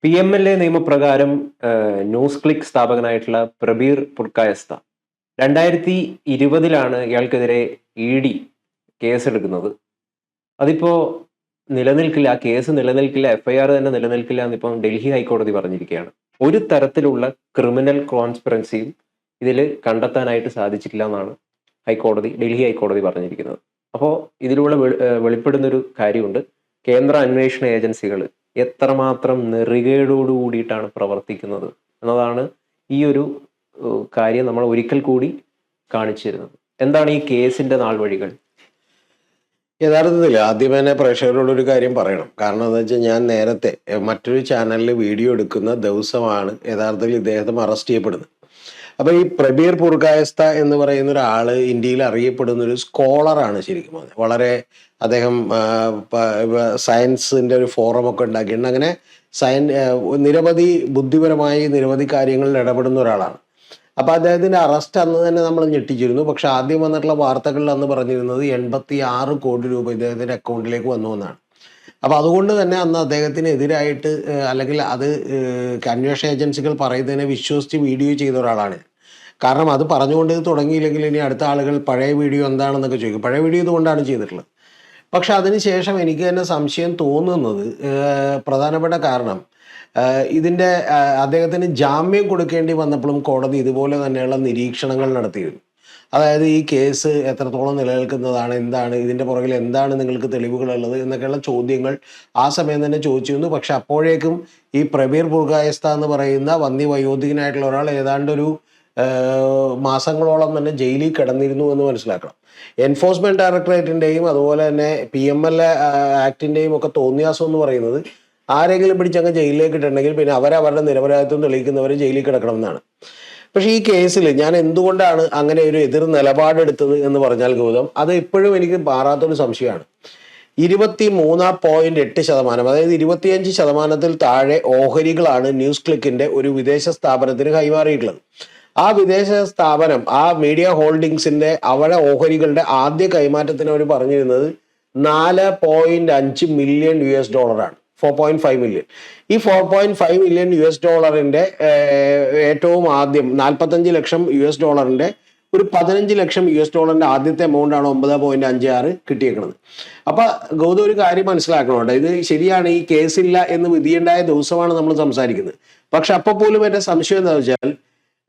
PMLA നിയമപ്രകാരം news click സ്ഥാപകനായിട്ടുള്ള Prabir പുർക്കായസ്ത 2020 ഇയാൾക്കെതിരെ ED കേസെടുക്കുന്നത്. അതിപ്പോ നിലനിൽക്കില്ല, ആ കേസ് നിലനിൽക്കില്ല, FIR തന്നെ നിലനിൽക്കില്ല എന്നിപ്പം ഡൽഹി ഹൈക്കോടതി പറഞ്ഞിരിക്കുകയാണ്. ഒരു തരത്തിലുള്ള ക്രിമിനൽ കോൺസ്പിറൻസിയും ഇതിൽ കണ്ടെത്താനായിട്ട് സാധിച്ചിട്ടില്ല എന്നാണ് ഡൽഹി ഹൈക്കോടതി പറഞ്ഞിരിക്കുന്നത്. അപ്പോൾ ഇതിലൂടെ വെളിപ്പെടുന്നൊരു കാര്യമുണ്ട്, കേന്ദ്ര അന്വേഷണ ഏജൻസികൾ എത്രമാത്രം നെറികേടോടു കൂടിയിട്ടാണ് പ്രവർത്തിക്കുന്നത് എന്നതാണ് ഈ ഒരു കാര്യം നമ്മൾ ഒരിക്കൽ കൂടി കാണിച്ചു തരുന്നത്. എന്താണ് ഈ കേസിന്റെ നാൾവഴികൾ? യഥാർത്ഥത്തിൽ ആദ്യം തന്നെ പ്രേക്ഷകരോടൊരു കാര്യം പറയണം. കാരണം എന്താ വെച്ചാൽ, ഞാൻ നേരത്തെ മറ്റൊരു ചാനലിൽ വീഡിയോ എടുക്കുന്ന ദിവസമാണ് യഥാർത്ഥത്തിൽ ഇദ്ദേഹത്തെ അറസ്റ്റ് ചെയ്യപ്പെടുന്നത്. അപ്പൊ ഈ പ്രബീർ പുർക്കായസ്ത എന്ന് പറയുന്ന ഒരാള് ഇന്ത്യയിൽ അറിയപ്പെടുന്ന ഒരു സ്കോളറാണ്. ശരിക്കും പറഞ്ഞാൽ വളരെ അദ്ദേഹം സയൻസിന്റെ ഒരു ഫോറം ഒക്കെ ഉണ്ടാക്കിയിട്ടുണ്ട്. അങ്ങനെ നിരവധി ബുദ്ധിപരമായി നിരവധി കാര്യങ്ങളിൽ ഇടപെടുന്ന ഒരാളാണ്. അപ്പൊ അദ്ദേഹത്തിന്റെ അറസ്റ്റ് അന്ന് തന്നെ നമ്മൾ ഞെട്ടിച്ചിരുന്നു. പക്ഷെ ആദ്യം വന്നിട്ടുള്ള വാർത്തകളിൽ അന്ന് പറഞ്ഞിരുന്നത് 86 കോടി രൂപ ഇദ്ദേഹത്തിന്റെ അക്കൗണ്ടിലേക്ക് വന്നു എന്നാണ്. അപ്പൊ അതുകൊണ്ട് തന്നെ അന്ന് അദ്ദേഹത്തിന് എതിരായിട്ട് അല്ലെങ്കിൽ അത് അന്വേഷണ ഏജൻസികൾ പറയുന്നതിനെ വിശ്വസിച്ച് വീഡിയോ ചെയ്ത ഒരാളാണ്. കാരണം അത് പറഞ്ഞുകൊണ്ട് തുടങ്ങിയില്ലെങ്കിൽ ഇനി അടുത്ത ആളുകൾ പഴയ വീഡിയോ എന്താണെന്നൊക്കെ ചോദിക്കും. പഴയ വീഡിയോ ഇതുകൊണ്ടാണ് ചെയ്തിട്ടുള്ളത്. പക്ഷെ അതിനുശേഷം എനിക്ക് തന്നെ സംശയം തോന്നുന്നത്, പ്രധാനപ്പെട്ട കാരണം ഇതിൻ്റെ അദ്ദേഹത്തിന് ജാമ്യം കൊടുക്കേണ്ടി വന്നപ്പോഴും കോടതി ഇതുപോലെ തന്നെയുള്ള നിരീക്ഷണങ്ങൾ നടത്തിയിരുന്നു. അതായത് ഈ കേസ് എത്രത്തോളം നിലനിൽക്കുന്നതാണ്, എന്താണ് ഇതിൻ്റെ പുറകിൽ, എന്താണ് നിങ്ങൾക്ക് തെളിവുകളുള്ളത് എന്നൊക്കെയുള്ള ചോദ്യങ്ങൾ ആ സമയം തന്നെ ചോദിച്ചിരുന്നു. പക്ഷെ അപ്പോഴേക്കും ഈ പ്രബീർ പുർക്കായസ്ത എന്ന് പറയുന്ന വയോധികനായിട്ടുള്ള ഒരാൾ ഏതാണ്ടൊരു മാസങ്ങളോളം തന്നെ ജയിലിൽ കിടന്നിരുന്നു എന്ന് മനസ്സിലാക്കണം. എൻഫോഴ്സ്മെന്റ് ഡയറക്ടറേറ്റിൻ്റെയും അതുപോലെ തന്നെ PMLA ആക്ടിൻ്റെയും ഒക്കെ തോന്നിയാസം എന്ന് പറയുന്നത്, ആരെങ്കിലും പിടിച്ചങ്ങ് ജയിലിലേക്ക് ഇട്ടുണ്ടെങ്കിൽ പിന്നെ അവരവരുടെ നിരപരാധിത്വം തെളിയിക്കുന്നവർ ജയിലിൽ കിടക്കണമെന്നാണ്. പക്ഷേ ഈ കേസിൽ ഞാൻ എന്തുകൊണ്ടാണ് അങ്ങനെ ഒരു എതിർ നിലപാടെടുത്തത് എന്ന് പറഞ്ഞാൽ, ഗൗതം, അത് ഇപ്പോഴും എനിക്ക് മാറാത്തൊരു സംശയമാണ്. 23.8%, അതായത് 25% താഴെ ഓഹരികളാണ് ന്യൂസ് ക്ലിക്കിന്റെ ഒരു വിദേശ സ്ഥാപനത്തിന് കൈമാറിയിട്ടുള്ളത്. ആ വിദേശ സ്ഥാപനം, ആ മീഡിയ ഹോൾഡിങ്സിന്റെ അവരുടെ ഓഹരികളുടെ ആദ്യ കൈമാറ്റത്തിന് അവർ പറഞ്ഞിരുന്നത് $4.5 മില്യൺ ആണ്, 4.5 മില്യൺ. ഈ 4.5 മില്യൺ US ഏറ്റവും ആദ്യം 45 ലക്ഷം US ഒരു 15 ലക്ഷം US ആദ്യത്തെ എമൗണ്ട് ആണ് 9.56 കിട്ടിയേക്കുന്നത്. അപ്പൊ ഗൗതം, ഒരു കാര്യം മനസ്സിലാക്കണോട്ടെ, ഇത് ശരിയാണ്, ഈ കേസില്ല എന്ന് വിധിയുണ്ടായ ദിവസമാണ് നമ്മൾ സംസാരിക്കുന്നത്. പക്ഷെ അപ്പൊ പോലും എന്റെ സംശയം എന്താ വെച്ചാൽ,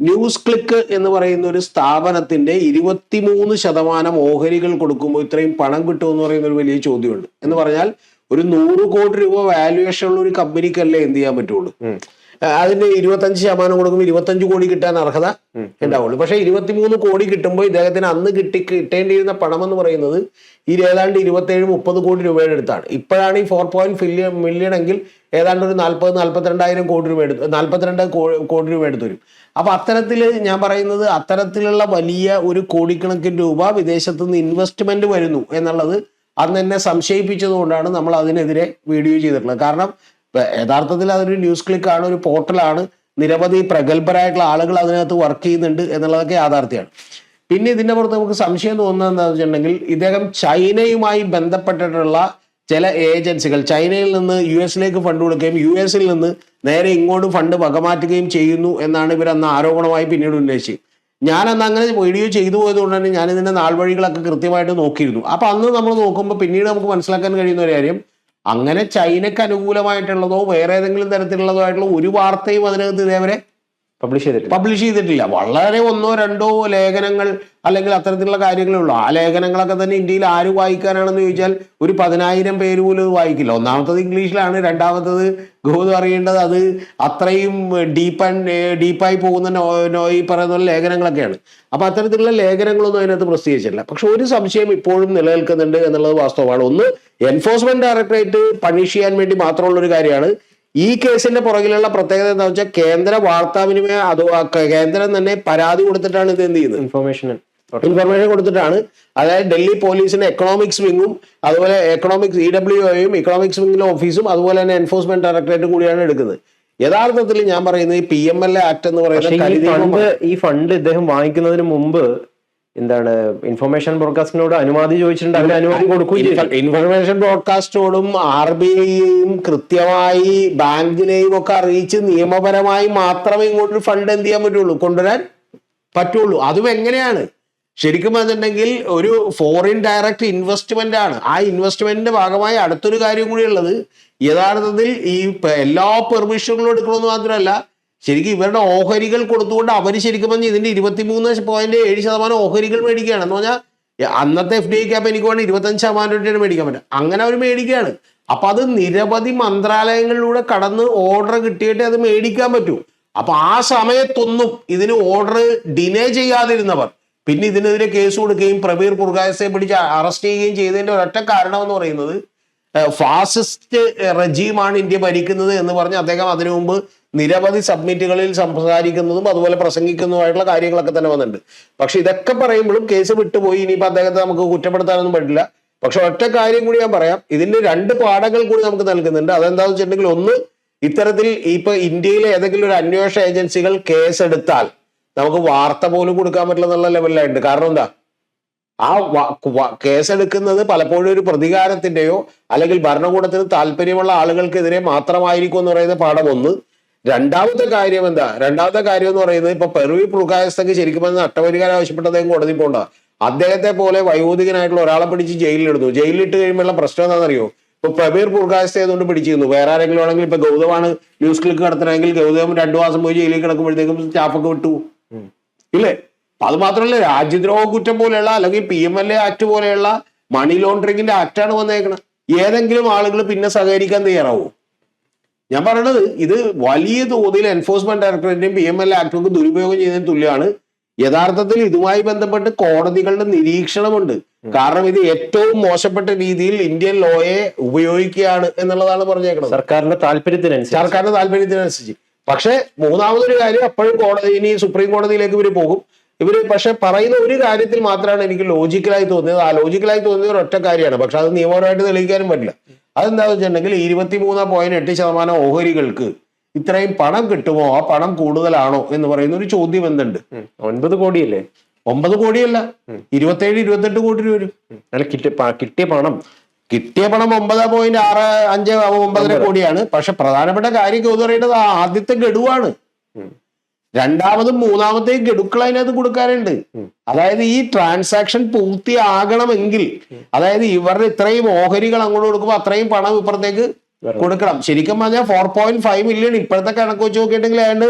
ന്യൂസ് ക്ലിക്ക് എന്ന് പറയുന്ന ഒരു സ്ഥാപനത്തിന്റെ 23% ഓഹരികൾ കൊടുക്കുമ്പോൾ ഇത്രയും പണം കിട്ടുമെന്ന് പറയുന്ന ഒരു വലിയ ചോദ്യമുണ്ട്. എന്ന് പറഞ്ഞാൽ ഒരു 100 കോടി രൂപ വാല്യുവേഷൻ ഉള്ള ഒരു കമ്പനിക്കല്ലേ എന്ത് ചെയ്യാൻ പറ്റുള്ളൂ. അതിന്റെ 25% കൊടുക്കുമ്പോൾ 25 കോടി കിട്ടാൻ അർഹത ഉണ്ടാവുള്ളൂ. പക്ഷെ 23 കോടി കിട്ടുമ്പോൾ ഇദ്ദേഹത്തിന് അന്ന് കിട്ടേണ്ടിയിരുന്ന പണം എന്ന് പറയുന്നത് ഏതാണ്ട് 27-30 കോടി രൂപയുടെ അടുത്താണ്. ഇപ്പോഴാണ് ഈ 4.5 മില്യൺ എങ്കിൽ ഏതാണ്ട് ഒരു 42,000 കോടി രൂപ 42 കോടി രൂപ എടുത്തു വരും. അപ്പൊ അത്തരത്തിൽ ഞാൻ പറയുന്നത്, അത്തരത്തിലുള്ള വലിയ ഒരു കോടിക്കണക്കിന് രൂപ വിദേശത്തു നിന്ന് ഇൻവെസ്റ്റ്മെന്റ് വരുന്നു എന്നുള്ളത് അന്ന് എന്നെ സംശയിപ്പിച്ചത് കൊണ്ടാണ് നമ്മൾ അതിനെതിരെ വീഡിയോ ചെയ്തിട്ടുള്ളത്. കാരണം യഥാർത്ഥത്തിൽ അതൊരു ന്യൂസ് ക്ലിക്കാണ്, ഒരു പോർട്ടലാണ്, നിരവധി പ്രഗത്ഭരായിട്ടുള്ള ആളുകൾ അതിനകത്ത് വർക്ക് ചെയ്യുന്നുണ്ട് എന്നുള്ളതൊക്കെ യാഥാർത്ഥ്യമാണ്. പിന്നെ ഇതിന്റെ പുറത്ത് നമുക്ക് സംശയം തോന്നുന്നത് എന്താണെന്ന് വെച്ചിട്ടുണ്ടെങ്കിൽ, ഇദ്ദേഹം ചൈനയുമായി ബന്ധപ്പെട്ടിട്ടുള്ള ചില ഏജൻസികൾ, ചൈനയിൽ നിന്ന് US ഫണ്ട് കൊടുക്കുകയും US നിന്ന് നേരെ ഇങ്ങോട്ട് ഫണ്ട് വകമാറ്റുകയും ചെയ്യുന്നു എന്നാണ് ഇവരന്ന് ആരോപണമായി പിന്നീട് ഉന്നയിച്ചത്. ഞാൻ അന്ന് അങ്ങനെ വീഡിയോ ചെയ്തു പോയത് കൊണ്ട് തന്നെ ഞാൻ ഇതിന്റെ നാൾവഴികളൊക്കെ കൃത്യമായിട്ട് നോക്കിയിരുന്നു. അപ്പൊ അന്ന് നമ്മൾ നോക്കുമ്പോൾ പിന്നീട് നമുക്ക് മനസ്സിലാക്കാൻ കഴിയുന്ന ഒരു കാര്യം, അങ്ങനെ ചൈനയ്ക്ക് അനുകൂലമായിട്ടുള്ളതോ വേറെ ഏതെങ്കിലും തരത്തിലുള്ളതോ ആയിട്ടുള്ള ഒരു വാർത്തയും അതിനകത്ത് ഇതേവരെ പബ്ലിഷ് ചെയ്തിട്ടില്ല. വളരെ 1-2 ലേഖനങ്ങൾ അല്ലെങ്കിൽ അത്തരത്തിലുള്ള കാര്യങ്ങളേ ഉള്ളൂ. ആ ലേഖനങ്ങളൊക്കെ തന്നെ ഇന്ത്യയിൽ ആര് വായിക്കാനാണെന്ന് ചോദിച്ചാൽ ഒരു 10,000 പേര് പോലും വായിക്കില്ല. ഒന്നാമത്തത് ഇംഗ്ലീഷിലാണ്, രണ്ടാമത്തത് ഗൗതം അറിയേണ്ടത് അത് അത്രയും ഡീപ്പായി പോകുന്ന ഈ പറയുന്ന ലേഖനങ്ങളൊക്കെയാണ്. അപ്പൊ അത്തരത്തിലുള്ള ലേഖനങ്ങളൊന്നും അതിനകത്ത് പ്രസിദ്ധീകരിച്ചിട്ടില്ല. പക്ഷെ ഒരു സംശയം ഇപ്പോഴും നിലനിൽക്കുന്നുണ്ട് എന്നുള്ളത് വാസ്തവമാണ്. ഒന്ന്, എൻഫോഴ്സ്മെന്റ് ഡയറക്ടറേറ്റ് പണിഷ് ചെയ്യാൻ വേണ്ടി മാത്രമുള്ള ഒരു കാര്യമാണ്. ഈ കേസിന്റെ പുറകിലുള്ള പ്രത്യേകത എന്താ വെച്ചാൽ, കേന്ദ്ര വാർത്താവിനിമയ കേന്ദ്രം തന്നെ പരാതി കൊടുത്തിട്ടാണ് ഇത് എന്ത് ചെയ്യുന്നത്, ഇൻഫർമേഷൻ കൊടുത്തിട്ടാണ്. അതായത് ഡൽഹി പോലീസിന്റെ എക്കണോമിക്സ് വിങ്ങും അതുപോലെ EWOയും എക്കണോമിക്സ് വിങ്ങിലെ ഓഫീസും അതുപോലെ തന്നെ എൻഫോഴ്സ്മെന്റ് ഡയറക്ടറേറ്റും കൂടിയാണ് എടുക്കുന്നത്. യഥാർത്ഥത്തിൽ ഞാൻ പറയുന്നത് ഈ PMLA ആക്ട് എന്ന് പറയുന്നത്, ഈ ഫണ്ട് ഇദ്ദേഹം വാങ്ങിക്കുന്നതിന് മുമ്പ് എന്താണ് ഇൻഫർമേഷൻ ബ്രോഡ്കാസ്റ്റിനോട് അനുമതി ചോദിച്ചിട്ടുണ്ട്, അവർ അനുമതി കൊടുക്കുകയും ചെയ്തു. ഇൻഫർമേഷൻ ബ്രോഡ്കാസ്റ്റോടും RBIയെയും കൃത്യമായി ബാങ്കിനെയും ഒക്കെ അറിയിച്ച് നിയമപരമായി മാത്രമേ ഇങ്ങോട്ട് ഫണ്ട് എന്ത് ചെയ്യാൻ പറ്റുള്ളൂ, കൊണ്ടുവരാൻ പറ്റുള്ളൂ. അതും എങ്ങനെയാണ് ശരിക്കും പറഞ്ഞിട്ടുണ്ടെങ്കിൽ ഒരു ഫോറിൻ ഡയറക്റ്റ് ഇൻവെസ്റ്റ്മെന്റ് ആണ്. ആ ഇൻവെസ്റ്റ്മെന്റിന്റെ ഭാഗമായി അടുത്തൊരു കാര്യം കൂടി ഉള്ളത്, യഥാർത്ഥത്തിൽ ഈ എല്ലാ പെർമിഷനുകളും എടുക്കണമെന്ന് മാത്രമല്ല, ശരിക്കും ഇവരുടെ ഓഹരികൾ കൊടുത്തുകൊണ്ട് അവർ ശരിക്കും പറഞ്ഞാൽ ഇതിന്റെ 23.7% ഓഹരികൾ മേടിക്കുകയാണ്. എന്ന് പറഞ്ഞാൽ അന്നത്തെ FDI ക്യാപ്പ് എനിക്ക് വേണ്ടി 25% മേടിക്കാൻ പറ്റും, അങ്ങനെ അവർ മേടിക്കുകയാണ്. അപ്പൊ അത് നിരവധി മന്ത്രാലയങ്ങളിലൂടെ കടന്ന് ഓർഡർ കിട്ടിയിട്ടേ അത് മേടിക്കാൻ പറ്റൂ. അപ്പൊ ആ സമയത്തൊന്നും ഇതിന് ഓർഡർ ഡിനേ ചെയ്യാതിരുന്നവർ പിന്നെ ഇതിനെതിരെ കേസ് കൊടുക്കുകയും പ്രബീർ പുർഗായസെ പിടിച്ച് അറസ്റ്റ് ചെയ്യുകയും ചെയ്തതിന്റെ ഒരൊറ്റ കാരണം എന്ന് പറയുന്നത് ഫാസിസ്റ്റ് റെജീമാണ് ഇന്ത്യ ഭരിക്കുന്നത് എന്ന് പറഞ്ഞ് അദ്ദേഹം അതിനു മുമ്പ് നിരവധി സബ്മിറ്റുകളിൽ സംസാരിക്കുന്നതും അതുപോലെ പ്രസംഗിക്കുന്നതുമായിട്ടുള്ള കാര്യങ്ങളൊക്കെ തന്നെ വന്നിട്ടുണ്ട്. പക്ഷെ ഇതൊക്കെ പറയുമ്പോഴും കേസ് വിട്ടുപോയി. ഇനിയിപ്പോൾ അദ്ദേഹത്തെ നമുക്ക് കുറ്റപ്പെടുത്താനൊന്നും പറ്റില്ല. പക്ഷെ ഒറ്റ കാര്യം കൂടി ഞാൻ പറയാം, ഇതിന്റെ 2 പാഠങ്ങൾ കൂടി നമുക്ക് നൽകുന്നുണ്ട്. അതെന്താണെന്ന് വെച്ചിട്ടുണ്ടെങ്കിൽ, ഒന്ന്, ഇത്തരത്തിൽ ഇപ്പൊ ഇന്ത്യയിലെ ഏതെങ്കിലും ഒരു അന്വേഷണ ഏജൻസികൾ കേസെടുത്താൽ നമുക്ക് വാർത്ത പോലും കൊടുക്കാൻ പറ്റില്ല എന്നുള്ള ലെവലിലായിട്ടുണ്ട്. കാരണം എന്താ, ആ കേസെടുക്കുന്നത് പലപ്പോഴും ഒരു പ്രതികാരത്തിന്റെയോ അല്ലെങ്കിൽ ഭരണകൂടത്തിന് താല്പര്യമുള്ള ആളുകൾക്കെതിരെ മാത്രമായിരിക്കും എന്ന് പറയുന്ന പാഠം ഒന്ന്. രണ്ടാമത്തെ കാര്യം എന്ന് പറയുന്നത്, ഇപ്പൊ പെർവീർ പുർഗായസ്തക്ക് ശരിക്കും പറഞ്ഞാൽ നഷ്ടപരിഹാരം ആവശ്യപ്പെട്ട് അദ്ദേഹം കോടതി പോകണ്ട. അദ്ദേഹത്തെ പോലെ വയോധികനായിട്ടുള്ള ഒരാളെ പിടിച്ച് ജയിലിലിടുന്നു. ജയിലിലിട്ട് കഴിയുമ്പോഴുള്ള പ്രശ്നം എന്താണെന്നറിയോ? ഇപ്പൊ പ്രബീർ പുർഗായസ്തെ ആയതുകൊണ്ട് പിടിച്ചിരുന്നു. വേറെ ആരെങ്കിലും ആണെങ്കിൽ ഇപ്പൊ ഗൗതമാണ് ന്യൂസ് ക്ലിക്ക് നടത്തണമെങ്കിൽ ഗൗതം 2 മാസം പോയി ജയിലിൽ കിടക്കുമ്പോഴത്തേക്കും സ്റ്റാഫൊക്കെ വിട്ടു ഇല്ലേ? അത് മാത്രമല്ല, രാജ്യദ്രോഹ കുറ്റം പോലെയുള്ള അല്ലെങ്കിൽ PMLA ആക്ട് പോലെയുള്ള മണി ലോണ്ടറിങ്ങിന്റെ ആക്ടാണ് വന്നേക്കണം. ഏതെങ്കിലും ആളുകൾ പിന്നെ സഹകരിക്കാൻ തയ്യാറാവും? ഞാൻ പറയണത്, ഇത് വലിയ തോതിൽ എൻഫോഴ്സ്മെന്റ് ഡയറക്ടറേറ്റിന്റെയും PMLA ആക്ടും ദുരുപയോഗം ചെയ്യുന്നതിന് തുല്യമാണ്. യഥാർത്ഥത്തിൽ ഇതുമായി ബന്ധപ്പെട്ട് കോടതികളുടെ നിരീക്ഷണമുണ്ട്. കാരണം ഇത് ഏറ്റവും മോശപ്പെട്ട രീതിയിൽ ഇന്ത്യൻ ലോയെ ഉപയോഗിക്കുകയാണ് എന്നുള്ളതാണ് പറഞ്ഞേക്കുന്നത്, സർക്കാരിന്റെ താല്പര്യത്തിനനുസരിച്ച്. പക്ഷെ മൂന്നാമതൊരു കാര്യം, അപ്പോഴും കോടതി, ഇനി സുപ്രീം കോടതിയിലേക്ക് ഇവർ പോകും. പക്ഷെ പറയുന്ന ഒരു കാര്യത്തിൽ മാത്രമാണ് എനിക്ക് ലോജിക്കലായി തോന്നിയത്. ആ ലോജിക്കലായി തോന്നിയത് ഒരൊറ്റ കാര്യമാണ്, പക്ഷെ അത് നിയമപരമായിട്ട് തെളിയിക്കാനും പറ്റില്ല. അതെന്താണെന്ന് വെച്ചിട്ടുണ്ടെങ്കിൽ 23.8% ഓഹരികൾക്ക് ഇത്രയും പണം കിട്ടുമോ, ആ പണം കൂടുതലാണോ എന്ന് പറയുന്ന ഒരു ചോദ്യം എന്തുണ്ട്. 9 കോടിയല്ലേ? 9 കോടിയല്ല, 27-28 കോടി രൂപ വരും. കിട്ടിയ പണം 9.65 കോടിയാണ്. പക്ഷെ പ്രധാനപ്പെട്ട കാര്യം എന്ന് പറയുന്നത് ആദ്യത്തെ ഗഡുവാണ്. രണ്ടാമതും മൂന്നാമത്തെയും ഗഡുക്കൾ അതിനകത്ത് കൊടുക്കാനുണ്ട്. അതായത് ഈ ട്രാൻസാക്ഷൻ പൂർത്തിയാകണമെങ്കിൽ, അതായത് ഇവരുടെ ഇത്രയും ഓഹരികൾ അങ്ങോട്ട് കൊടുക്കുമ്പോൾ അത്രയും പണം ഇപ്പുറത്തേക്ക് കൊടുക്കണം. ശരിക്കും പറഞ്ഞാൽ 4.5 മില്യൺ ഇപ്പോഴത്തെ കണക്ക് വെച്ച് നോക്കിയിട്ടുണ്ടെങ്കിൽ ഏതാണ്ട്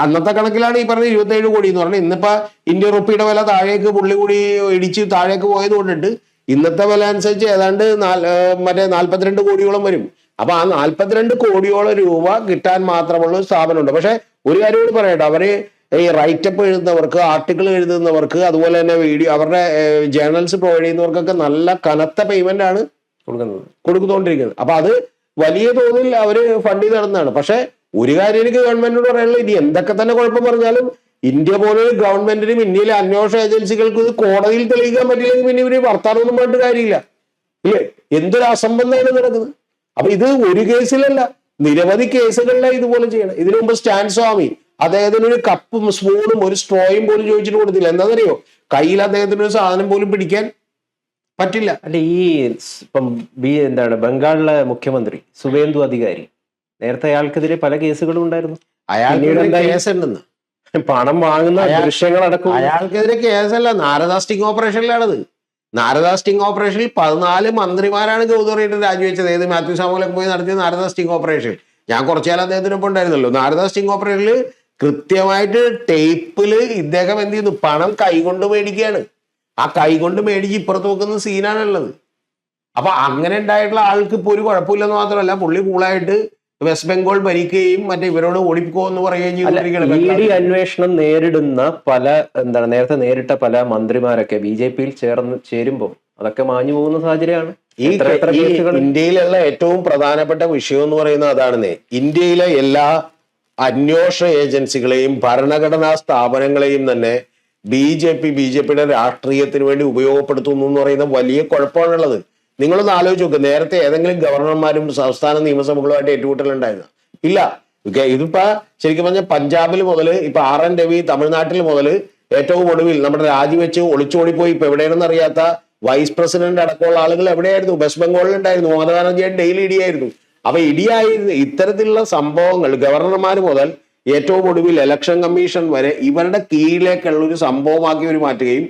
അന്നത്തെ കണക്കിലാണ് ഈ പറഞ്ഞ 27 കോടി എന്ന് പറഞ്ഞാൽ. ഇന്നിപ്പോ ഇന്ത്യൻ റുപ്പിയുടെ വില താഴേക്ക് പുള്ളി കൂടി ഇടിച്ച് താഴേക്ക് പോയത് കൊണ്ടിട്ട് ഇന്നത്തെ വില അനുസരിച്ച് ഏതാണ്ട് 42 കോടിയോളം വരും. അപ്പൊ ആ 42 കോടിയോളം രൂപ കിട്ടാൻ മാത്രമുള്ള ഒരു സ്ഥാപനമുണ്ട്. പക്ഷെ ഒരു കാര്യം കൂടി പറയട്ടെ, അവര് ഈ റൈറ്റപ്പ് എഴുതുന്നവർക്ക്, ആർട്ടിക്കിൾ എഴുതുന്നവർക്ക്, അതുപോലെ തന്നെ വീഡിയോ അവരുടെ ജേർണൽസ് പ്രൊവൈഡ് ചെയ്യുന്നവർക്കൊക്കെ നല്ല കനത്ത പേയ്മെന്റ് ആണ് കൊടുത്തുകൊണ്ടിരിക്കുന്നത്. അപ്പൊ അത് വലിയ തോതിൽ അവര് ഫണ്ട് ചെയ്ത് നടന്നതാണ്. പക്ഷെ ഒരു കാര്യം എനിക്ക് ഗവൺമെന്റിനോട് പറയാനുള്ളത്, ഇനി എന്തൊക്കെ തന്നെ കുഴപ്പം പറഞ്ഞാലും ഇന്ത്യ പോലൊരു ഗവൺമെന്റിനും ഇന്ത്യയിലെ അന്വേഷണ ഏജൻസികൾക്ക് ഇത് കോടതിയിൽ തെളിയിക്കാൻ പറ്റില്ലെങ്കിൽ പിന്നെ ഇവര് വർത്താനൊന്നും പറഞ്ഞിട്ട് കാര്യമില്ല, ഇല്ലേ? എന്തൊരു അസംബന്ധമാണ് നടക്കുന്നത്. അപ്പൊ ഇത് ഒരു കേസിലല്ല, നിരവധി കേസുകളിലാണ് ഇതുപോലെ ചെയ്യണം. ഇതിനു മുമ്പ് സ്റ്റാൻ സ്വാമി അദ്ദേഹത്തിന് ഒരു കപ്പും സ്പൂണും ഒരു സ്ട്രോയും പോലും ചോദിച്ചിട്ട് കൊടുത്തില്ല. എന്താണെന്നറിയോ? കയ്യിൽ അദ്ദേഹത്തിന് ഒരു സാധനം പോലും പിടിക്കാൻ പറ്റില്ല. അല്ല, ഈ ഇപ്പം ബംഗാളിലെ മുഖ്യമന്ത്രി സുവേന്ദു അധികാരി, നേരത്തെ അയാൾക്കെതിരെ പല കേസുകളും ഉണ്ടായിരുന്നു. അയാൾക്കെതിരെ കേസുണ്ടെന്ന്, പണം വാങ്ങുന്ന ദൃശ്യങ്ങളടക്കം. അയാൾക്കെതിരെ കേസല്ല, നാരദ സ്റ്റിംഗ് ഓപ്പറേഷനിലാണത്. നാരദ സ്റ്റിംഗ് ഓപ്പറേഷനിൽ 14 മന്ത്രിമാരാണ് ഗൗതറിയിട്ട് രാജിവെച്ചത്. ഏത് മാത്യു സാമുലൊക്കെ പോയി നടത്തിയ നാരദ സ്റ്റിംഗ് ഓപ്പറേഷൻ. ഞാൻ കുറച്ചു കാലം അദ്ദേഹത്തിനൊപ്പം ഉണ്ടായിരുന്നല്ലോ. നാരദ സ്റ്റിംഗ് ഓപ്പറേഷനിൽ കൃത്യമായിട്ട് ടേപ്പില് ഇദ്ദേഹം എന്ത് ചെയ്യുന്നു, പണം കൈകൊണ്ട് മേടിക്കുകയാണ്. ആ കൈകൊണ്ട് മേടിച്ച് ഇപ്പുറത്ത് വെക്കുന്ന സീനാണുള്ളത്. അപ്പൊ അങ്ങനെ ഉണ്ടായിട്ടുള്ള ആൾക്ക് ഇപ്പൊ ഒരു കുഴപ്പമില്ലെന്ന് മാത്രമല്ല, പുള്ളി കൂളായിട്ട് വെസ്റ്റ് ബംഗാൾ ഭരിക്കുകയും മറ്റേ ഇവരോട് ഓടിപ്പോന്ന് പറയുകയും ചെയ്തു. അന്വേഷണം നേരിടുന്ന പല നേരത്തെ നേരിട്ട പല മന്ത്രിമാരൊക്കെ BJP-യിൽ ചേരുമ്പോൾ അതൊക്കെ മാഞ്ഞു പോകുന്ന സാഹചര്യമാണ്. ഈ ഇന്ത്യയിലുള്ള ഏറ്റവും പ്രധാനപ്പെട്ട വിഷയം എന്ന് പറയുന്നത് അതാണെന്നേ. ഇന്ത്യയിലെ എല്ലാ അന്വേഷണ ഏജൻസികളെയും ഭരണഘടനാ സ്ഥാപനങ്ങളെയും തന്നെ BJPയുടെ രാഷ്ട്രീയത്തിന് വേണ്ടി ഉപയോഗപ്പെടുത്തുന്നു എന്ന് പറയുന്ന വലിയ കുഴപ്പമാണുള്ളത്. നിങ്ങളൊന്ന് ആലോചിച്ച് നോക്ക്, നേരത്തെ ഏതെങ്കിലും ഗവർണർമാരും സംസ്ഥാന നിയമസഭകളുമായിട്ട് ഏറ്റുമുട്ടലുണ്ടായിരുന്നു? ഇല്ല. ഇതിപ്പോ ശരിക്കും പറഞ്ഞാൽ പഞ്ചാബിൽ മുതൽ ഇപ്പൊ RN രവി തമിഴ്നാട്ടിൽ മുതൽ ഏറ്റവും ഒടുവിൽ നമ്മുടെ രാജിവെച്ച് ഒളിച്ചോടിപ്പോയി ഇപ്പൊ എവിടെയാണെന്ന് അറിയാത്ത വൈസ് പ്രസിഡന്റ് അടക്കമുള്ള ആളുകൾ എവിടെയായിരുന്നു? വെസ്റ്റ് ബംഗാളിൽ ഉണ്ടായിരുന്നു. മമതാ ബാനർജിയുടെ ഡെയിലി ഇടിയായിരുന്നു. അപ്പൊ ഇടിയായിരുന്നു. ഇത്തരത്തിലുള്ള സംഭവങ്ങൾ ഗവർണർമാർ മുതൽ ഏറ്റവും ഒടുവിൽ ഇലക്ഷൻ കമ്മീഷൻ വരെ ഇവരുടെ കീഴിലേക്കുള്ള ഒരു സംഭവമാക്കി അവർ മാറ്റുകയും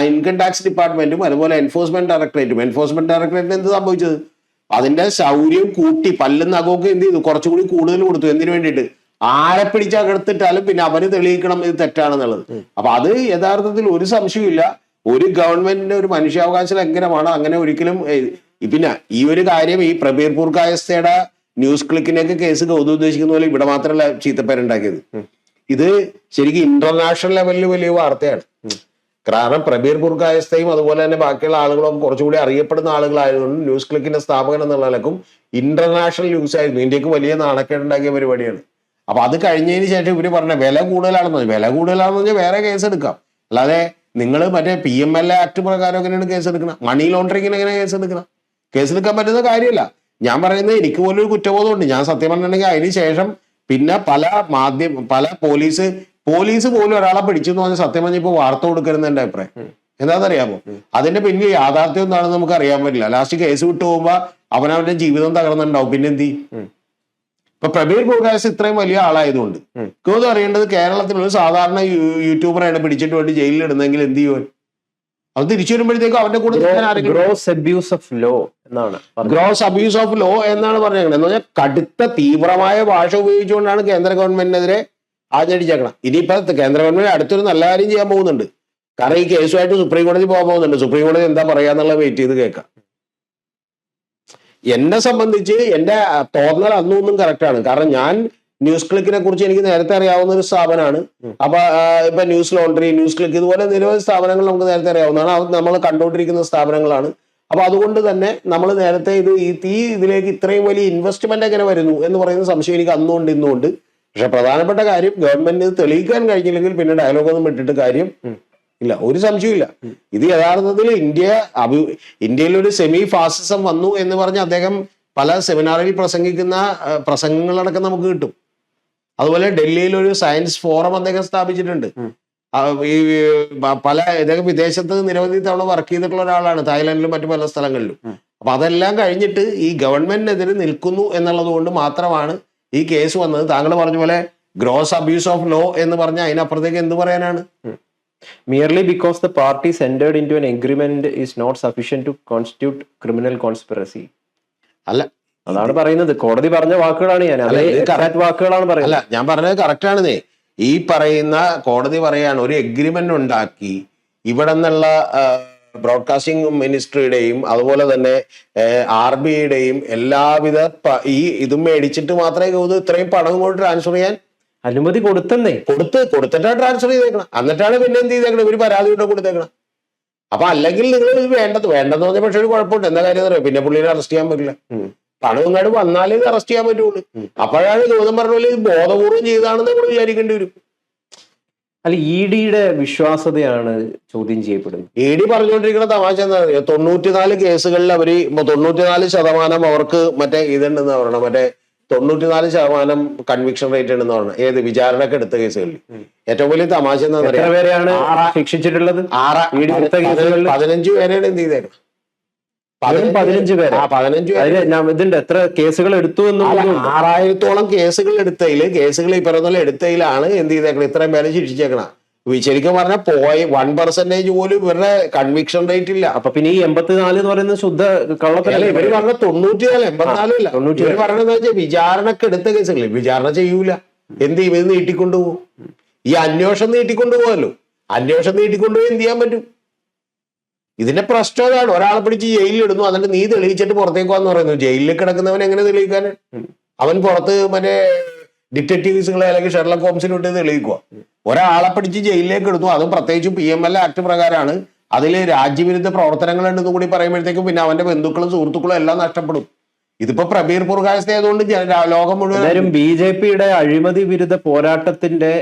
ഇൻകം ടാക്സ് ഡിപ്പാർട്ട്മെന്റും അതുപോലെ എൻഫോഴ്സ്മെന്റ് ഡയറക്ടറേറ്റിന് എന്ത് സംഭവിച്ചത്? അതിന്റെ ശൗര്യം കൂട്ടി പല്ലും നഖമൊക്കെ എന്ത് ചെയ്തു? കുറച്ചുകൂടി കൂടുതൽ കൊടുത്തു. എന്തിനു വേണ്ടിയിട്ട്? ആരെ പിടിച്ചകർത്തിട്ടാലും പിന്നെ അവര് തെളിയിക്കണം ഇത് തെറ്റാണെന്നുള്ളത്. അപ്പൊ അത് യഥാർത്ഥത്തിൽ ഒരു സംശയമില്ല, ഒരു ഗവൺമെന്റിന്റെ ഒരു മനുഷ്യാവകാശ ലംഘനമാണ്. അങ്ങനെ ഒരിക്കലും പിന്നെ ഈ ഒരു കാര്യം ഈ പ്രബീർപൂർ കായസ്ഥയുടെ ന്യൂസ് ക്ലിക്കിനൊക്കെ കേസ് ഗൗതം ഉദ്ദേശിക്കുന്ന പോലെ ഇവിടെ മാത്രമല്ല ചീത്തപ്പേരുണ്ടാക്കിയത്. ഇത് ശരിക്കും ഇന്റർനാഷണൽ ലെവലിൽ വലിയ വാർത്തയാണ്. കാരണം പ്രബീർപൂർ കായസ്ഥയും അതുപോലെ തന്നെ ബാക്കിയുള്ള ആളുകളൊക്കെ കുറച്ചുകൂടി അറിയപ്പെടുന്ന ആളുകളായതുകൊണ്ട് ന്യൂസ് ക്ലിക്കിന്റെ സ്ഥാപകൻ എന്നുള്ള നിലക്കും ഇന്റർനാഷണൽ ന്യൂസ് ആയിരുന്നു. ഇന്ത്യക്ക് വലിയ നാണക്കേടുണ്ടാക്കിയ പരിപാടിയാണ്. അപ്പൊ അത് കഴിഞ്ഞതിന് ശേഷം ഇവര് പറഞ്ഞ വില കൂടുതലാണെന്ന് പറഞ്ഞാൽ വേറെ കേസ് എടുക്കാം. അല്ലാതെ നിങ്ങൾ മറ്റേ PMLA ആക്ട് പ്രകാരം എങ്ങനെയാണ് കേസ് എടുക്കണം? മണി ലോണ്ടറിങ്ങിന് എങ്ങനെ കേസ് എടുക്കണം? കേസെടുക്കാൻ പറ്റുന്ന കാര്യമില്ല. ഞാൻ പറയുന്നത് എനിക്ക് പോലും ഒരു കുറ്റബോധമുണ്ട്. ഞാൻ സത്യം പറഞ്ഞിട്ടുണ്ടെങ്കിൽ അതിന് ശേഷം പിന്നെ പല പോലീസ് പോലും ഒരാളെ പിടിച്ചു എന്ന് പറഞ്ഞാൽ സത്യം പറഞ്ഞ ഇപ്പൊ വാർത്ത കൊടുക്കരുന്ന എന്റെ അഭിപ്രായം. എന്താണെന്നറിയാമോ? അതിന്റെ പിന്നിൽ യാഥാർത്ഥ്യം എന്താണെന്ന് നമുക്ക് അറിയാൻ പറ്റില്ല. ലാസ്റ്റ് കേസ് വിട്ടു പോകുമ്പോ അവനവന്റെ ജീവിതം തകർന്നുണ്ടാവും. പിന്നെ എന്ത് ചെയ്യും? ഇപ്പൊ പ്രബീർ പൂർക്കായസ് ഇത്രയും വലിയ ആളായതുകൊണ്ട് എനിക്ക് അറിയേണ്ടത് കേരളത്തിലുള്ള സാധാരണ യൂട്യൂബറാണ് പിടിച്ചിട്ട് വേണ്ടി ജയിലിൽ ഇടുന്നെങ്കിൽ എന്ത് ചെയ്യുവാൻ? അത് തിരിച്ചു വരുമ്പോഴത്തേക്കും അവന്റെ കൂടെ ഗ്രോസ് അബ്യൂസ് ഓഫ് ലോ എന്നാണ് പറഞ്ഞേക്കുന്നത്. എന്ന് പറഞ്ഞാൽ കടുത്ത തീവ്രമായ ഭാഷ ഉപയോഗിച്ചുകൊണ്ടാണ് കേന്ദ്ര ഗവൺമെന്റിനെതിരെ ആഞ്ഞടിച്ചേക്കണം. ഇനിയിപ്പോ കേന്ദ്ര ഗവൺമെന്റ് അടുത്തൊരു നല്ല കാര്യം ചെയ്യാൻ പോകുന്നുണ്ട്. കാരണം ഈ കേസുമായിട്ട് സുപ്രീം കോടതി പോകാൻ പോകുന്നുണ്ട്. സുപ്രീം കോടതി എന്താ പറയാന്നുള്ളത് വെയിറ്റ് ചെയ്ത് കേൾക്കാം. എന്നെ സംബന്ധിച്ച് എന്റെ തോന്നൽ അന്നൊന്നും കറക്റ്റാണ്. കാരണം ഞാൻ ന്യൂസ് ക്ലിക്കിനെ കുറിച്ച് എനിക്ക് നേരത്തെ അറിയാവുന്ന ഒരു സ്ഥാപനമാണ്. അപ്പൊ ഇപ്പൊ ന്യൂസ് ലോണ്ടറി, ന്യൂസ് ക്ലിക്ക് ഇതുപോലെ നിരവധി സ്ഥാപനങ്ങൾ നമുക്ക് നേരത്തെ അറിയാവുന്നതാണ്. അത് നമ്മൾ കണ്ടുകൊണ്ടിരിക്കുന്ന സ്ഥാപനങ്ങളാണ്. അപ്പൊ അതുകൊണ്ട് തന്നെ നമ്മൾ നേരത്തെ ഇതിലേക്ക് ഇത്രയും വലിയ ഇൻവെസ്റ്റ്മെന്റ് എങ്ങനെ വരുന്നു എന്ന് പറയുന്ന സംശയം എനിക്ക് അന്നുകൊണ്ട് ഇന്നുകൊണ്ട്. പക്ഷെ പ്രധാനപ്പെട്ട കാര്യം ഗവൺമെന്റ് ഇത് തെളിയിക്കാൻ കഴിഞ്ഞില്ലെങ്കിൽ പിന്നെ ഡയലോഗൊന്നും വിട്ടിട്ട് കാര്യം ഇല്ല, ഒരു സംശയമില്ല. ഇത് യഥാർത്ഥത്തിൽ ഇന്ത്യയിൽ ഒരു സെമി ഫാസിസം വന്നു എന്ന് പറഞ്ഞ് അദ്ദേഹം പല സെമിനാറിൽ പ്രസംഗിക്കുന്ന പ്രസംഗങ്ങളടക്കം നമുക്ക് കിട്ടും. അതുപോലെ ഡൽഹിയിൽ ഒരു സയൻസ് ഫോറം അദ്ദേഹം സ്ഥാപിച്ചിട്ടുണ്ട്. ഇദ്ദേഹം വിദേശത്ത് നിരവധി തവണ വർക്ക് ചെയ്തിട്ടുള്ള ഒരാളാണ്, തായ്ലാന്റിലും മറ്റു പല സ്ഥലങ്ങളിലും. അപ്പൊ അതെല്ലാം കഴിഞ്ഞിട്ട് ഈ ഗവൺമെന്റിനെതിരെ നിൽക്കുന്നു എന്നുള്ളത് കൊണ്ട് മാത്രമാണ് ഈ കേസ് വന്നത്. താങ്കൾ പറഞ്ഞ പോലെ ഗ്രോസ് അബ്യൂസ് ഓഫ് ലോ എന്ന് പറഞ്ഞാൽ അതിനപ്പുറത്തേക്ക് എന്ത് പറയാനാണ്? Merely because the parties entered into an agreement is not sufficient to constitute criminal conspiracy. അല്ല, അതാണ് പറയുന്നത്. കോടതി പറഞ്ഞ വാക്കുകളാണ് വാക്കുകളാണ് പറയുന്നത്. അല്ല, ഞാൻ പറഞ്ഞത് കറക്റ്റ് ആണെന്നേ. ഈ പറയുന്ന കോടതി പറയാണ് ഒരു എഗ്രിമെന്റ് ഉണ്ടാക്കി ഇവിടെ നിന്നുള്ള ബ്രോഡ്കാസ്റ്റിംഗ് മിനിസ്ട്രിയുടെയും അതുപോലെ തന്നെ RBIയുടെയും എല്ലാവിധ ഇതും മേടിച്ചിട്ട് മാത്രമേ ഇത്രയും പണം കൊണ്ട് ട്രാൻസ്ഫർ ചെയ്യാൻ അനുമതി കൊടുത്തിട്ടാണ് ട്രാൻസ്ഫർ ചെയ്തേക്കണം. എന്നിട്ടാണ് പിന്നെ എന്ത് ചെയ്തേക്കണം? ഇവര് പരാതി കൊണ്ട് കൊടുത്തേക്കണം. അപ്പൊ അല്ലെങ്കിൽ നിങ്ങൾ ഇത് വേണ്ടെന്ന് പറഞ്ഞ പക്ഷെ ഒരു കുഴപ്പമുണ്ട്. എന്താ കാര്യം അറിയാം? പിന്നെ പുള്ളിനെ അറസ്റ്റ് ചെയ്യാൻ പറ്റില്ല. പണം ഇങ്ങോട്ട് വന്നാലേ ഇത് അറസ്റ്റ് ചെയ്യാൻ പറ്റുള്ളൂ. അപ്പോഴാണ് ഗൗതം പറഞ്ഞ പോലെ ഇത് ബോധപൂർവ്വം ചെയ്താണെന്ന് നമ്മൾ വിചാരിക്കേണ്ടി വരും. അല്ല, EDയുടെ വിശ്വാസതയാണ് ചോദ്യം ചെയ്യപ്പെടുന്നത്. ED പറഞ്ഞുകൊണ്ടിരിക്കുന്ന തമാശ എന്താ പറയുക? 94 കേസുകളിൽ അവര് 94% അവർക്ക് മറ്റേ ഇതുണ്ടെന്ന് പറയണം, മറ്റേ 94% കൺവിക്ഷൻ റേറ്റ് ഉണ്ടെന്ന് പറഞ്ഞു. ഏത് വിചാരണക്ക് എടുത്ത കേസുകളിൽ ഏറ്റവും വലിയ തമാശ എന്താ പറയുക? ശിക്ഷിച്ചിട്ടുള്ളത് 15 പേരെയാണ് എന്ത് ചെയ്തേക്കണം. 15 പേര്. 15 പേര്. ഇതിന്റെ എത്ര കേസുകൾ എടുത്തു എന്ന് 6000-ഓളം കേസുകൾ ഈ പറയുന്ന എടുത്തതിലാണ് എന്ത് ചെയ്തേക്കണം? ഇത്രയും പേരെ ശിക്ഷിച്ചേക്കണം. ശരിക്കും പറഞ്ഞാൽ 1% പോലും ഇവരുടെ കൺവിക്ഷൻ റേറ്റ് ഇല്ല. അപ്പൊ പിന്നെ ഈ 84 എന്ന് പറയുന്നത് ശുദ്ധ കള്ളത്തല്ല. ഇവര് പറഞ്ഞ 94, 84 ഇല്ല. ഇവര് പറഞ്ഞതെന്ന് വെച്ചാൽ വിചാരണക്ക് എടുത്ത കേസുകളിൽ വിചാരണ ചെയ്യൂല. എന്ത് ചെയ്യും? ഇത് നീട്ടിക്കൊണ്ടുപോകും. ഈ അന്വേഷണം നീട്ടിക്കൊണ്ടുപോകല്ലോ. അന്വേഷണം നീട്ടിക്കൊണ്ടുപോയി എന്ത് ചെയ്യാൻ പറ്റും? ഇതിന്റെ പ്രശ്നം അതാണ്. ഒരാളെ പിടിച്ച് ജയിലിൽ ഇടുന്നു, എന്നിട്ട് നീ തെളിയിച്ചിട്ട് പുറത്തേക്ക് വന്ന് പറയുന്നു. ജയിലിൽ കിടക്കുന്നവൻ എങ്ങനെ തെളിയിക്കാൻ? അവൻ പുറത്ത് മറ്റേ ഡിറ്റക്റ്റീവ്സുകളെ അല്ലെങ്കിൽ ഷെർലക് ഹോംസിനെ വിട്ട് തെളിയിക്കുക. ഒരാളെ പിടിച്ച് ജയിലിലേക്ക് ഇടുന്നു, അതും പ്രത്യേകിച്ചും PMLA ആക്ട് പ്രകാരമാണ്. അതിൽ രാജ്യവിരുദ്ധ പ്രവർത്തനങ്ങൾ ഉണ്ടെന്ന് കൂടി പറയുമ്പോഴത്തേക്കും പിന്നെ അവന്റെ ബന്ധുക്കളും സുഹൃത്തുക്കളും എല്ലാം നഷ്ടപ്പെടും. ഇതിപ്പോ പ്രബീർ പുർകായസ്ഥ ആയതുകൊണ്ട് ലോകം മുഴുവൻ BJPയുടെ അഴിമതി വിരുദ്ധ പോരാട്ടത്തിന്റെ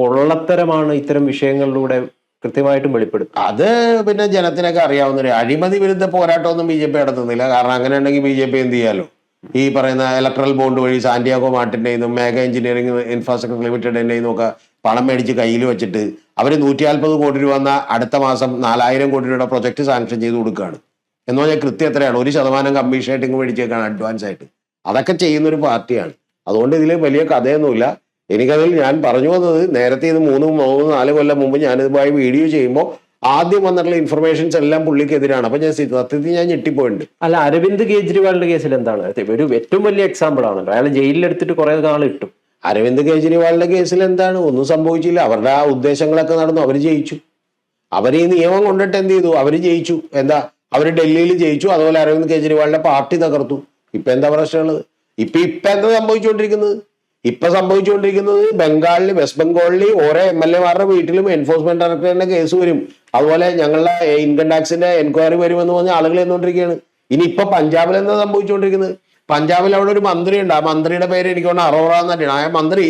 പൊള്ളത്തരമാണ് ഇത്തരം വിഷയങ്ങളിലൂടെ കൃത്യമായിട്ടും വെളിപ്പെടും. അത് പിന്നെ ജനത്തിനൊക്കെ അറിയാവുന്ന അഴിമതി വിരുദ്ധ പോരാട്ടമൊന്നും BJP നടത്തുന്നില്ല. കാരണം അങ്ങനെ ഉണ്ടെങ്കിൽ BJP എന്ത് ചെയ്യാലോ? ഈ പറയുന്ന ഇലക്ട്രൽ ബോണ്ട് വഴി സാന്റിയാഗോ മാർട്ടിന്റെയും മേഘ എഞ്ചിനീയറിംഗ് ഇൻഫ്രാസ്ട്രക്ചർ ലിമിറ്റഡിന്റെയും ഒക്കെ പണം മേടിച്ച് കയ്യിൽ വെച്ചിട്ട് അവർ 140 കോടി രൂപ എന്ന അടുത്ത മാസം 4000 കോടി രൂപയുടെ പ്രൊജക്ട് സാങ്ഷൻ ചെയ്ത് കൊടുക്കുകയാണ്. എന്ന് പറഞ്ഞാൽ കൃത്യം എത്രയാണ്? 1% കമ്മീഷനായിട്ട് ഇങ്ങ് മേടിച്ചേക്കാണ് അഡ്വാൻസ് ആയിട്ട്. അതൊക്കെ ചെയ്യുന്ന ഒരു പാർട്ടിയാണ്. അതുകൊണ്ട് ഇതിൽ വലിയ കഥയൊന്നുമില്ല. എനിക്കതിൽ ഞാൻ പറഞ്ഞു വന്നത്, നേരത്തെ ഇത് 3-4 കൊല്ലം മുമ്പ് ഞാനിതുമായി വീഡിയോ ചെയ്യുമ്പോൾ ആദ്യം വന്നിട്ടുള്ള ഇൻഫർമേഷൻസ് എല്ലാം പുള്ളിക്കെതിരാണ്. അപ്പൊ സത്യത്തിൽ ഞാൻ ഞെട്ടിപ്പോയിട്ടുണ്ട്. അല്ല, അരവിന്ദ് കെജ്രിവാളിന്റെ കേസിൽ എന്താണ് ഒരു ഏറ്റവും വലിയ എക്സാമ്പിൾ ആണല്ലോ. അയാൾ ജയിലിലെടുത്തിട്ട് കുറെ നാൾ ഇട്ടു. അരവിന്ദ് കെജ്രിവാളിന്റെ കേസിൽ എന്താണ്? ഒന്നും സംഭവിച്ചില്ല. അവരുടെ ആ ഉദ്ദേശങ്ങളൊക്കെ നടന്നു, അവർ ജയിച്ചു. അവർ ഈ നിയമം കൊണ്ടിട്ട് എന്ത് ചെയ്തു? അവർ ജയിച്ചു. എന്താ? അവർ ഡൽഹിയിൽ ജയിച്ചു. അതുപോലെ അരവിന്ദ് കെജ്രിവാളിന്റെ പാർട്ടി തകർത്തു. ഇപ്പൊ എന്താ പ്രശ്നമുള്ളത്? ഇപ്പൊ എന്താ സംഭവിച്ചുകൊണ്ടിരിക്കുന്നത്? ബംഗാളിൽ, വെസ്റ്റ് ബംഗാളിൽ ഓരോ MLA-മാരുടെ വീട്ടിലും എൻഫോഴ്സ്മെന്റ് ഡയറക്ടറേറ്റിന്റെ കേസ് വരും. അതുപോലെ ഞങ്ങളുടെ ഇൻകം ടാക്സിന്റെ എൻക്വയറി വരുമെന്ന് പറഞ്ഞ ആളുകൾ എന്നുകൊണ്ടിരിക്കുകയാണ്. ഇനി ഇപ്പൊ പഞ്ചാബിൽ എന്താ സംഭവിച്ചുകൊണ്ടിരിക്കുന്നത്? പഞ്ചാബിൽ അവിടെ ഒരു മന്ത്രിയുണ്ട്. ആ മന്ത്രിയുടെ പേര് എനിക്ക് തോന്നുന്നു അറോറ എന്നാണ്. ആ മന്ത്രി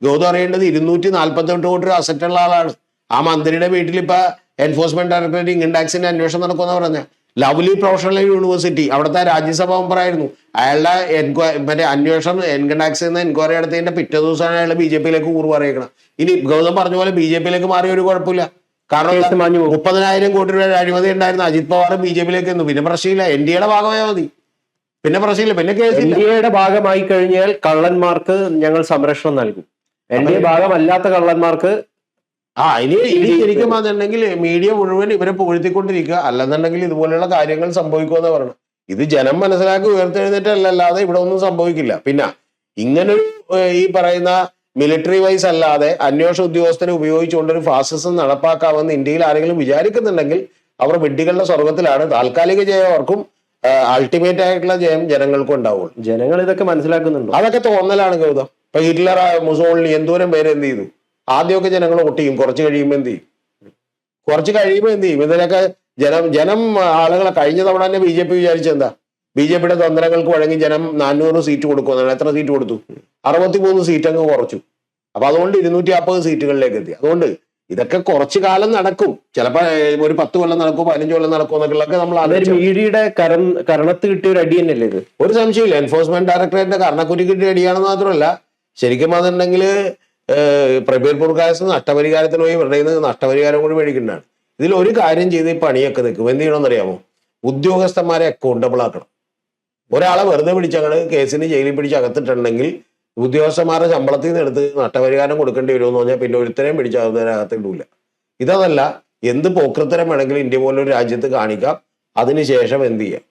ഗൗതം അറിയേണ്ടത് 248 കോടി രൂപ അസറ്റ് ഉള്ള ആളാണ്. ആ മന്ത്രിയുടെ വീട്ടിൽ ഇപ്പൊ എൻഫോഴ്സ്മെന്റ് ഡയറക്ടറേറ്റ് ഇൻകം ടാക്സിന്റെ അന്വേഷണം നടക്കുമെന്ന് പറഞ്ഞ ലവ്ലി പ്രൊഫഷണൽ യൂണിവേഴ്സിറ്റി അവിടുത്തെ രാജ്യസഭാ മെമ്പറായിരുന്നു. അയാളുടെ മറ്റേ അന്വേഷണം ഇൻകം ടാക്സ് എന്ന എൻക്വയറി നടത്തിയതിന്റെ പിറ്റേ ദിവസമാണ് അയാൾ BJP-യിലേക്ക് അറിയിക്കണം. ഇനി ഗൗതം പറഞ്ഞ പോലെ BJP-യിലേക്ക് മാറിയ ഒരു കുഴപ്പമില്ല. കാരണം 30,000 കോടി രൂപയുടെ അഴിമതി ഉണ്ടായിരുന്നു. അജിത് പവാർ BJP-യിലേക്ക് എന്നു. പിന്നെ പ്രശ്നമില്ല. NDA-യുടെ ഭാഗമായാൽ മതി. പിന്നെ പ്രശ്നമില്ല. പിന്നെ കേസില്ല. NDA-യുടെ ഭാഗമായി കഴിഞ്ഞാൽ കള്ളന്മാർക്ക് ഞങ്ങൾ സംരക്ഷണം നൽകും. NDA ഭാഗമല്ലാത്ത കള്ളന്മാർക്ക് ഇനി ശരിക്കും വന്നിട്ടുണ്ടെങ്കിൽ മീഡിയ മുഴുവൻ ഇവരെ പുകഴ്ത്തിക്കൊണ്ടിരിക്കുക. അല്ലെന്നുണ്ടെങ്കിൽ ഇതുപോലെയുള്ള കാര്യങ്ങൾ സംഭവിക്കുമെന്ന് പറയണം. ഇത് ജനം മനസ്സിലാക്കി ഉയർത്തെഴുന്നേറ്റല്ലാതെ ഇവിടെ ഒന്നും സംഭവിക്കില്ല. പിന്നെ ഇങ്ങനൊരു ഈ പറയുന്ന മിലിറ്ററി വൈസ് അല്ലാതെ അന്വേഷണ ഉദ്യോഗസ്ഥരെ ഉപയോഗിച്ചുകൊണ്ടൊരു ഫാസിസം നടപ്പാക്കാമെന്ന് ഇന്ത്യയിൽ ആരെങ്കിലും വിചാരിക്കുന്നുണ്ടെങ്കിൽ അവർ വിഡ്ഢികളുടെ സ്വർഗത്തിലാണ്. താൽക്കാലിക ജയം അവർക്കും അൾട്ടിമേറ്റ് ആയിട്ടുള്ള ജയം ജനങ്ങൾക്കും ഉണ്ടാവുള്ളൂ. ജനങ്ങൾ ഇതൊക്കെ മനസ്സിലാക്കുന്നുണ്ടോ? അതൊക്കെ തോന്നലാണ് ഗൗതം. ഇപ്പൊ ഹിറ്റ്ലർ, മുസോളിനി എന്തോരം പേര് എന്ത് ചെയ്തു? ആദ്യമൊക്കെ ജനങ്ങൾ വോട്ട് ചെയ്യും. കുറച്ച് കഴിയുമ്പോൾ എന്ത് ചെയ്യും? ഇതിലൊക്കെ ജനം ആളുകളെ കഴിഞ്ഞ തവണ തന്നെ BJP വിചാരിച്ചെന്താ? BJP-യുടെ തന്ത്രങ്ങൾക്ക് വഴങ്ങി ജനം 400 സീറ്റ് കൊടുക്കുമെന്നാണ്. എത്ര സീറ്റ് കൊടുത്തു? 63 സീറ്റ് അങ്ങ് കുറച്ചു. അപ്പൊ അതുകൊണ്ട് 250 സീറ്റുകളിലേക്ക് എത്തി. അതുകൊണ്ട് ഇതൊക്കെ കുറച്ചു കാലം നടക്കും. ചിലപ്പോ ഒരു 10 കൊല്ലം നടക്കും, 15 കൊല്ലം നടക്കും എന്നൊക്കെ നമ്മൾ മീഡിയയുടെ കരണത്ത് കിട്ടിയ ഒരു അടി തന്നെയല്ലേ ഇത്? ഒരു സംശയമില്ല. എൻഫോഴ്സ്മെന്റ് ഡയറക്ടറേറ്റിന്റെ കർണക്കുറ്റി കിട്ടിയ അടിയാണെന്ന് മാത്രമല്ല, ശരിക്കും അതുണ്ടെങ്കിൽ പ്രബീർ പുർകാസ് നഷ്ടപരിഹാരത്തിന് പോയി ഇവരുടെ നഷ്ടപരിഹാരം കൂടി മേടിക്കുന്നതാണ്. ഇതിൽ ഒരു കാര്യം ചെയ്ത് ഈ പണിയൊക്കെ നിൽക്കും. എന്ത് ചെയ്യണമെന്ന് അറിയാമോ? ഉദ്യോഗസ്ഥന്മാരെ അക്കൗണ്ടബിൾ ആക്കണം. ഒരാളെ വെറുതെ പിടിച്ചങ്ങട് കേസിന് ജയിലിൽ പിടിച്ച് അകത്തിട്ടുണ്ടെങ്കിൽ ഉദ്യോഗസ്ഥന്മാരുടെ ശമ്പളത്തിൽ നിന്ന് എടുത്ത് നഷ്ടപരിഹാരം കൊടുക്കേണ്ടി വരുമെന്ന് പറഞ്ഞാൽ പിന്നെ ഒരുത്തരെയും പിടിച്ച് അകത്ത് ഇടൂല. ഇതല്ല, എന്ത് പോക്കൃത്തരം വേണമെങ്കിലും ഇന്ത്യ പോലൊരു രാജ്യത്ത് കാണിക്കാം. അതിനുശേഷം എന്ത് ചെയ്യാം?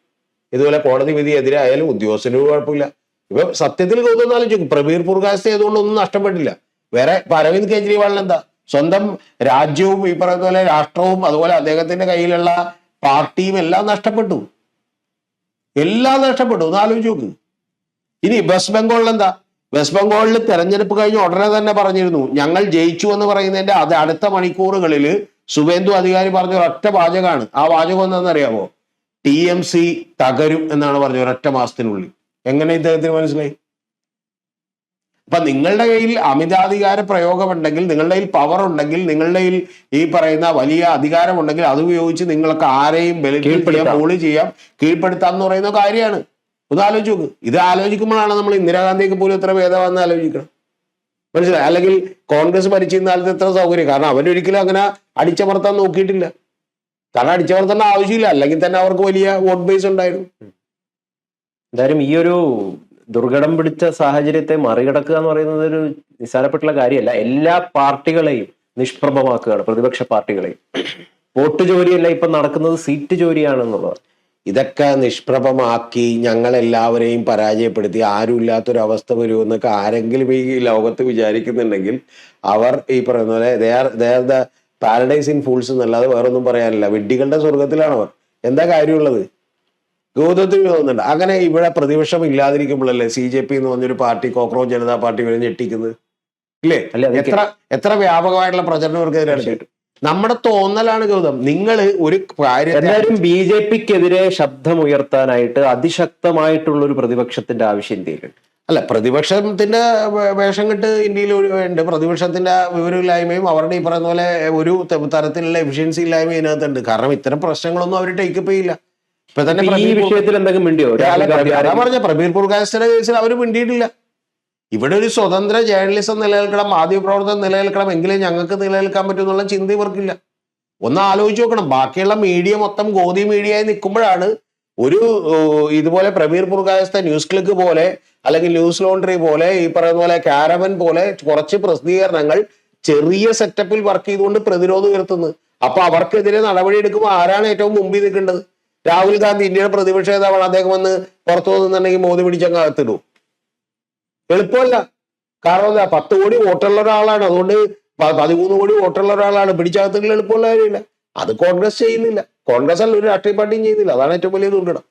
ഇതുപോലെ കോടതി വിധി എതിരായാലും ഉദ്യോഗസ്ഥന് കുഴപ്പമില്ല. ഇപ്പൊ സത്യത്തിൽ ആലോചിക്കും, പ്രബീർ പുർകാസ് ചെയ്തുകൊണ്ടൊന്നും നഷ്ടപ്പെട്ടില്ല. വേറെ അരവിന്ദ് കെജ്രിവാളിന് എന്താ? സ്വന്തം രാജ്യവും ഈ പറയുന്ന പോലെ രാഷ്ട്രവും അതുപോലെ അദ്ദേഹത്തിന്റെ കയ്യിലുള്ള പാർട്ടിയും എല്ലാം നഷ്ടപ്പെട്ടു. ഒന്ന് ആലോചിച്ച് നോക്ക്. ഇനി വെസ്റ്റ് ബംഗാളിൽ എന്താ? വെസ്റ്റ് ബംഗാളിൽ തെരഞ്ഞെടുപ്പ് കഴിഞ്ഞ് ഉടനെ തന്നെ പറഞ്ഞിരുന്നു ഞങ്ങൾ ജയിച്ചു എന്ന് പറയുന്നതിന്റെ അടുത്ത മണിക്കൂറുകളിൽ സുവേന്ദു അധികാരി പറഞ്ഞ ഒരൊറ്റ വാചകമാണ്. ആ വാചകം എന്താണെന്നറിയാമോ? TMC തകരും എന്നാണ് പറഞ്ഞത് ഒരൊറ്റ മാസത്തിനുള്ളിൽ. എങ്ങനെ ഇദ്ദേഹത്തിന് മനസ്സിലായി? അപ്പൊ നിങ്ങളുടെ കയ്യിൽ അമിതാധികാര പ്രയോഗമുണ്ടെങ്കിൽ, നിങ്ങളുടെ കയ്യിൽ പവർ ഉണ്ടെങ്കിൽ, നിങ്ങളുടെ കയ്യിൽ ഈ പറയുന്ന വലിയ അധികാരമുണ്ടെങ്കിൽ അത് ഉപയോഗിച്ച് നിങ്ങൾക്ക് ആരെയും ബോളി ചെയ്യാം, കീഴ്പ്പെടുത്താം എന്ന് പറയുന്ന കാര്യമാണ്. ഒന്ന് ആലോചിച്ച് നോക്ക്. ഇത് ആലോചിക്കുമ്പോഴാണ് നമ്മൾ ഇന്ദിരാഗാന്ധിയൊക്കെ പോലും എത്ര ഭേദമാണെന്ന് ആലോചിക്കണം. മനസ്സിലായി? അല്ലെങ്കിൽ കോൺഗ്രസ് ഭരിച്ചിരുന്ന കാലത്ത് എത്ര സൗകര്യം. കാരണം അവരൊരിക്കലും അങ്ങനെ അടിച്ചമർത്താൻ നോക്കിയിട്ടില്ല. കാരണം അടിച്ചമർത്തേണ്ട ആവശ്യമില്ല. അല്ലെങ്കിൽ തന്നെ അവർക്ക് വലിയ വോട്ട് ബേസ് ഉണ്ടായിരുന്നു. എന്തായാലും ഈ ഒരു ദുർഘടം പിടിച്ച സാഹചര്യത്തെ മറികടക്കുക എന്ന് പറയുന്നത് ഒരു നിസ്സാരപ്പെട്ടുള്ള കാര്യമല്ല. എല്ലാ പാർട്ടികളെയും നിഷ്പ്രഭമാക്കുകയാണ്, പ്രതിപക്ഷ പാർട്ടികളെയും. വോട്ട് ജോലിയല്ല ഇപ്പൊ നടക്കുന്നത്, സീറ്റ് ജോലിയാണെന്നുള്ളത്. ഇതൊക്കെ നിഷ്പ്രഭമാക്കി ഞങ്ങളെല്ലാവരെയും പരാജയപ്പെടുത്തി ആരും ഇല്ലാത്തൊരവസ്ഥ വരുമെന്നൊക്കെ ആരെങ്കിലും ഈ ലോകത്ത് വിചാരിക്കുന്നുണ്ടെങ്കിൽ അവർ ഈ പറയുന്ന പോലെ ദ പാരഡൈസ് ഇൻ ഫൂൾസ് എന്നല്ലാതെ വേറൊന്നും പറയാനില്ല. വിഡ്ഢികളുടെ സ്വർഗത്തിലാണ് അവർ. എന്താ കാര്യമുള്ളത്? ഗൗതത്തിന് തോന്നുന്നുണ്ട്. അങ്ങനെ ഇവിടെ പ്രതിപക്ഷം ഇല്ലാതിരിക്കുമ്പോഴല്ലേ CJP എന്ന് പറഞ്ഞൊരു പാർട്ടി, കോക്രോച്ച് ജനതാ പാർട്ടി വരെ ഞെട്ടിക്കുന്നത് ഇല്ലേ? എത്ര വ്യാപകമായിട്ടുള്ള പ്രചരണം ഇവർക്കെതിരെ. നമ്മുടെ തോന്നലാണ് ഗൗതം. നിങ്ങൾ ഒരു കാര്യം, എന്തായാലും BJP-ക്കെതിരെ ശബ്ദമുയർത്താനായിട്ട് അതിശക്തമായിട്ടുള്ള ഒരു പ്രതിപക്ഷത്തിന്റെ ആവശ്യം ഇന്ത്യയിലുണ്ട്. അല്ല, പ്രതിപക്ഷത്തിന്റെ വേഷം കെട്ട് ഇന്ത്യയിൽ ഉണ്ട്. പ്രതിപക്ഷത്തിന്റെ വിവരമില്ലായ്മയും അവരുടെ ഈ പറയുന്ന പോലെ ഒരു തരത്തിലുള്ള എഫിഷ്യൻസി ഇല്ലായ്മയും ഇതിനകത്തുണ്ട്. കാരണം ഇത്തരം പ്രശ്നങ്ങളൊന്നും അവർ ടേക്കപ്പ് ചെയ്യില്ല. ഇപ്പൊ തന്നെ ഈ വിഷയത്തിൽ എന്തെങ്കിലും മിണ്ടിയോ? പറഞ്ഞ പ്രബീർ പുർകാസിന്റെ കേസിൽ അവർ മിണ്ടിയിട്ടില്ല. ഇവിടെ ഒരു സ്വതന്ത്ര ജേർണലിസം നിലനിൽക്കണം, മാധ്യമപ്രവർത്തനം നിലനിൽക്കണം, എങ്കിലേ ഞങ്ങൾക്ക് നിലനിൽക്കാൻ പറ്റും എന്നുള്ള ചിന്ത ഇവർക്കില്ല. ഒന്ന് ആലോചിച്ച് നോക്കണം. ബാക്കിയുള്ള മീഡിയ മൊത്തം ഗോധി മീഡിയയായി നിൽക്കുമ്പോഴാണ് ഒരു ഇതുപോലെ പ്രബീർ പുർഗായസ്ഥ ന്യൂസ് ക്ലിക്ക് പോലെ അല്ലെങ്കിൽ ന്യൂസ് ലോണ്ടറി പോലെ ഈ പറയുന്ന പോലെ കാരവൻ പോലെ കുറച്ച് പ്രസിദ്ധീകരണങ്ങൾ ചെറിയ സെറ്റപ്പിൽ വർക്ക് ചെയ്തുകൊണ്ട് പ്രതിരോധം ഉയർത്തുന്നത്. അപ്പൊ അവർക്കെതിരെ നടപടി എടുക്കുമ്പോൾ ആരാണ് ഏറ്റവും മുമ്പിൽ നിൽക്കേണ്ടത്? രാഹുൽ ഗാന്ധി ഇന്ത്യയുടെ പ്രതിപക്ഷ നേതാവാണ്. അദ്ദേഹം വന്ന് പുറത്തു പോകുന്നുണ്ടെങ്കിൽ മോദി പിടിച്ചങ്ങ് അകത്തിടും. എളുപ്പമല്ല. കാരണം എന്താ, 10 കോടി വോട്ടുള്ള ഒരാളാണ്, അതുകൊണ്ട് 13 കോടി വോട്ടുള്ള ഒരാളാണ്, പിടിച്ചകത്തുള്ള എളുപ്പമുള്ള കാര്യമില്ല. അത് കോൺഗ്രസ് ചെയ്യുന്നില്ല. കോൺഗ്രസ് അല്ല ഒരു രാഷ്ട്രീയ പാർട്ടിയും ചെയ്യുന്നില്ല. അതാണ് ഏറ്റവും വലിയ ദുർഘടം.